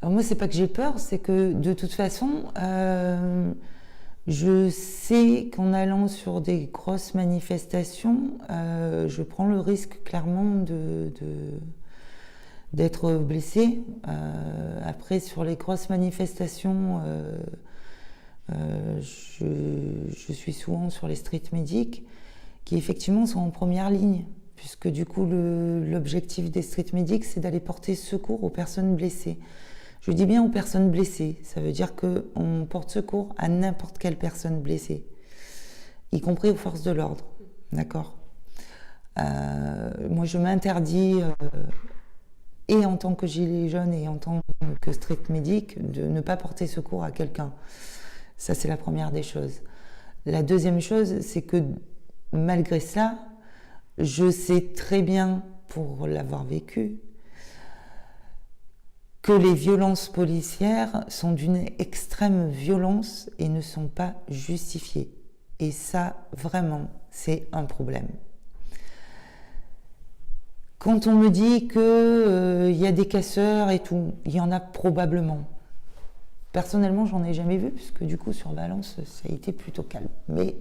Alors moi, c'est pas que j'ai peur, c'est que de toute façon, je sais qu'en allant sur des grosses manifestations, je prends le risque clairement d'être blessée. Après, sur les grosses manifestations, je suis souvent sur les street medics qui effectivement sont en première ligne, puisque du coup l'objectif des street medics, c'est d'aller porter secours aux personnes blessées. Je dis bien aux personnes blessées, ça veut dire qu'on porte secours à n'importe quelle personne blessée, y compris aux forces de l'ordre, d'accord. Moi je m'interdis, et en tant que gilet jaune et en tant que street medic, de ne pas porter secours à quelqu'un. Ça c'est la première des choses. La deuxième chose, c'est que malgré cela, je sais très bien, pour l'avoir vécu, que les violences policières sont d'une extrême violence et ne sont pas justifiées. Et ça, vraiment, c'est un problème. Quand on me dit qu'il y a des casseurs et tout, il y en a probablement. Personnellement, j'en ai jamais vu, puisque du coup, sur Valence, ça a été plutôt calme. Mais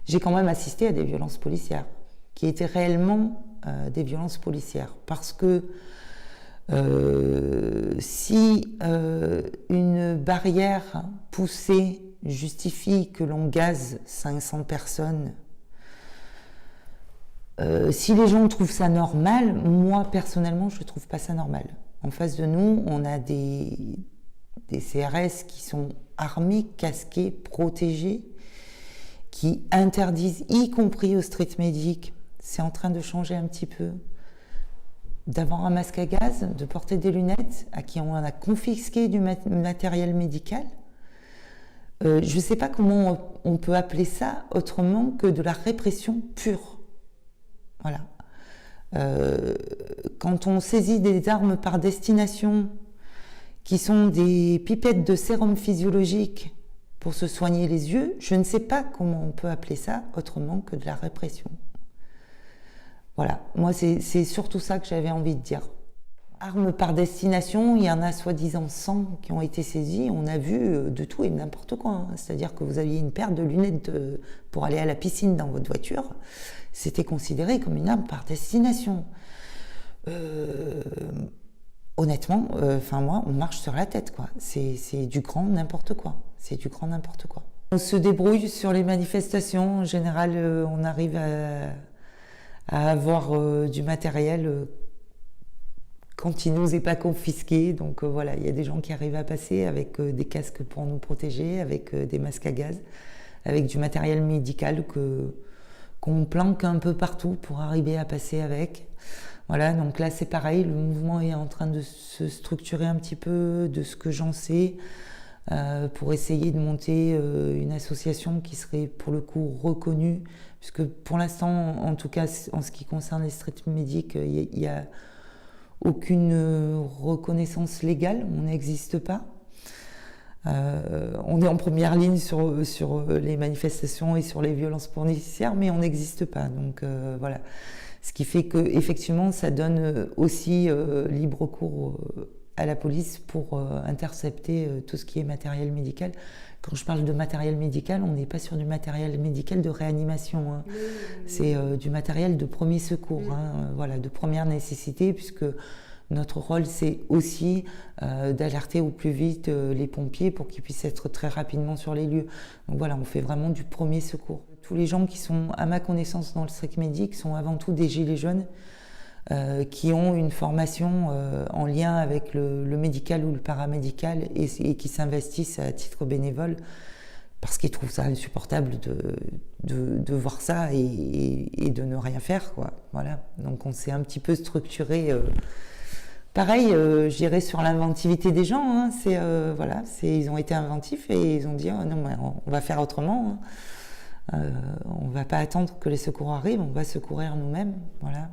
j'ai quand même assisté à des violences policières, qui étaient réellement des violences policières. Parce que si une barrière poussée justifie que l'on gaze 500 personnes, si les gens trouvent ça normal, moi personnellement je ne trouve pas ça normal. En face de nous, on a des CRS qui sont armés, casqués, protégés, qui interdisent, y compris aux street medics, c'est en train de changer un petit peu, d'avoir un masque à gaz, de porter des lunettes, à qui on a confisqué du matériel médical. Je ne sais pas comment on peut appeler ça autrement que de la répression pure. Voilà. Quand on saisit des armes par destination, qui sont des pipettes de sérum physiologique pour se soigner les yeux, je ne sais pas comment on peut appeler ça autrement que de la répression. Voilà, moi c'est surtout ça que j'avais envie de dire. Armes par destination, il y en a soi-disant 100 qui ont été saisies, on a vu de tout et de n'importe quoi. Hein. C'est-à-dire que vous aviez une paire de lunettes pour aller à la piscine dans votre voiture, c'était considéré comme une arme par destination. Honnêtement, moi, on marche sur la tête, quoi. C'est du grand n'importe quoi. C'est du grand n'importe quoi. On se débrouille sur les manifestations. En général, on arrive à avoir du matériel quand il nous est pas confisqué. Donc voilà, il y a des gens qui arrivent à passer avec des casques pour nous protéger, avec des masques à gaz, avec du matériel médical qu'on planque un peu partout pour arriver à passer avec. Voilà, donc là c'est pareil, le mouvement est en train de se structurer un petit peu, de ce que j'en sais, pour essayer de monter une association qui serait pour le coup reconnue, puisque pour l'instant, en tout cas en ce qui concerne les street medics, il n'y a aucune reconnaissance légale, on n'existe pas. On est en première ligne sur les manifestations et sur les violences policières, mais on n'existe pas, donc voilà. Ce qui fait que effectivement, ça donne aussi libre cours à la police pour intercepter tout ce qui est matériel médical. Quand je parle de matériel médical, on n'est pas sur du matériel médical de réanimation. Hein. C'est du matériel de premier secours, hein, voilà, de première nécessité, puisque notre rôle, c'est aussi d'alerter au plus vite les pompiers pour qu'ils puissent être très rapidement sur les lieux. Donc voilà, on fait vraiment du premier secours. Tous les gens qui sont, à ma connaissance, dans le street medic sont avant tout des gilets jaunes qui ont une formation en lien avec le médical ou le paramédical et qui s'investissent à titre bénévole parce qu'ils trouvent ça insupportable de voir ça et de ne rien faire, quoi. Voilà. Donc on s'est un petit peu structuré. Pareil, je dirais sur l'inventivité des gens. Hein, ils ont été inventifs et ils ont dit oh, non, mais on va faire autrement. Hein. On ne va pas attendre que les secours arrivent, on va secourir nous-mêmes. Voilà.